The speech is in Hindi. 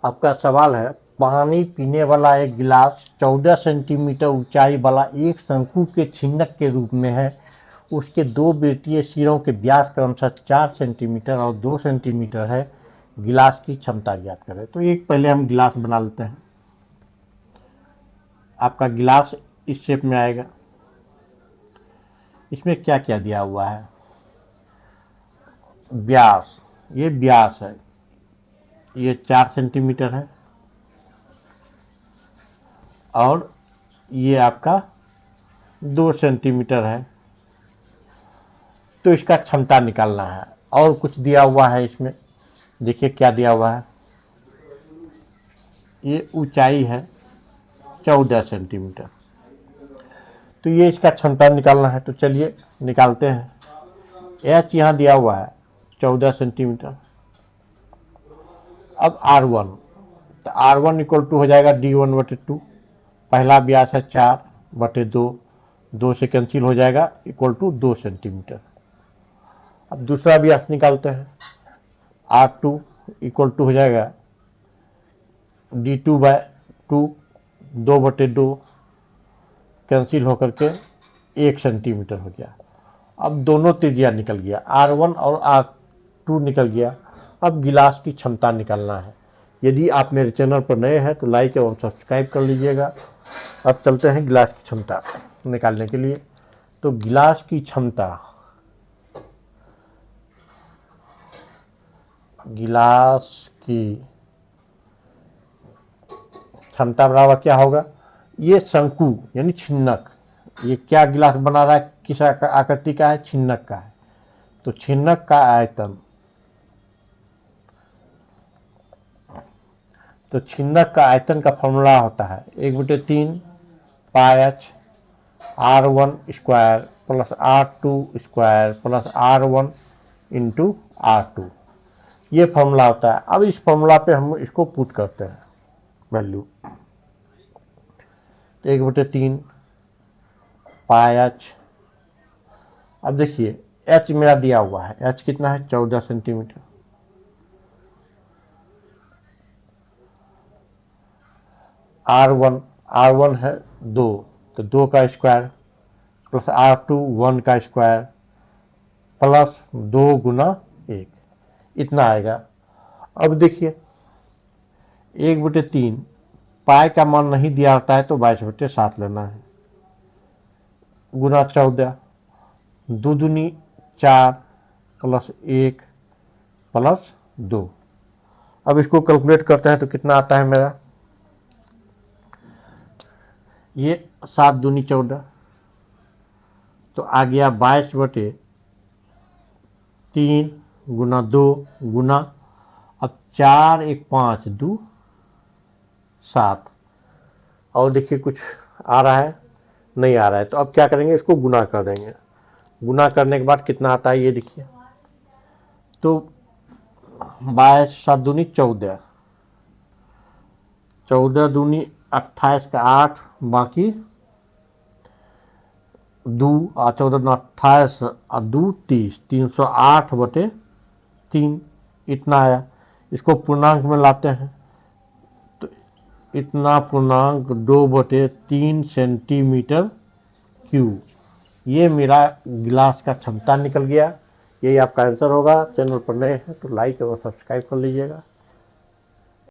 आपका सवाल है, पानी पीने वाला एक गिलास 14 सेंटीमीटर ऊंचाई वाला एक शंकु के छिन्नक के रूप में है। उसके दो वृत्तीय सिरों के व्यास क्रमशः 4 सेंटीमीटर और 2 सेंटीमीटर है। गिलास की क्षमता ज्ञात करें। तो एक पहले हम गिलास बना लेते हैं। आपका गिलास इस शेप में आएगा। इसमें क्या क्या दिया हुआ है? व्यास, ये व्यास है, ये 4 सेंटीमीटर है, और ये आपका 2 सेंटीमीटर है। तो इसका क्षमता निकालना है। और कुछ दिया हुआ है इसमें, देखिए क्या दिया हुआ है। ये ऊंचाई है 14 सेंटीमीटर। तो ये इसका क्षमता निकालना है। तो चलिए निकालते हैं। एच यहाँ दिया हुआ है 14 सेंटीमीटर। अब R1, तो R1 इक्वल टू हो जाएगा D1/2। पहला व्यास है 4/2, 2 से कैंसिल हो जाएगा, इक्वल टू 2 सेंटीमीटर। अब दूसरा व्यास निकालते हैं। R2 इक्वल टू हो जाएगा D2/2, 2/2 कैंसिल होकर के 1 सेंटीमीटर हो गया। अब दोनों त्रिज्या निकल गया, R1 और R2 निकल गया। अब गिलास की क्षमता निकालना है। यदि आप मेरे चैनल पर नए हैं तो लाइक एवं सब्सक्राइब कर लीजिएगा। अब चलते हैं गिलास की क्षमता निकालने के लिए। तो गिलास की क्षमता, गिलास की क्षमता बराबर क्या होगा? ये शंकु यानी छिन्नक, ये क्या गिलास बना रहा है, किस आकृति का है? छिन्नक का है। तो छिन्नक का आयतन, तो छिन्नक का आयतन का फॉर्मूला होता है 1/3 πh R1 square plus R2 square plus R1 into R2। ये फॉर्मूला होता है। अब इस फॉर्मूला पे हम इसको पुट करते हैं वैल्यू। 1/3 πh। अब देखिए h मेरा दिया हुआ है, h कितना है? 14 सेंटीमीटर। R1 है 2, तो 2 का स्क्वायर प्लस R2 1 का स्क्वायर प्लस 2 गुना 1, इतना आएगा। अब देखिए 1/3 पाई का मान नहीं दिया होता है तो 22/7 लेना है, गुना 14, 2 दूनी 4 प्लस 1 प्लस 2। अब इसको कैलकुलेट करते हैं तो कितना आता है मेरा? ये 7 दूनी 14, तो आ गया 22/3 गुना 2 गुना, अब 4 1 5 2 7। और देखिए कुछ आ रहा है? नहीं आ रहा है। तो अब क्या करेंगे? इसको गुना कर देंगे। गुना करने के बाद कितना आता है ये देखिए। तो 22 7 दूनी 14, 14 दूनी 28 का 8, बाकी 2 और 14 दूनी 28 और 2 30, 308/3 इतना आया। इसको पूर्णांक में लाते हैं तो इतना पूर्णांक 2/3 सेंटीमीटर क्यूब। ये मेरा गिलास का क्षमता निकल गया। यही आपका आंसर होगा। चैनल पर नए हैं तो लाइक और सब्सक्राइब कर लीजिएगा।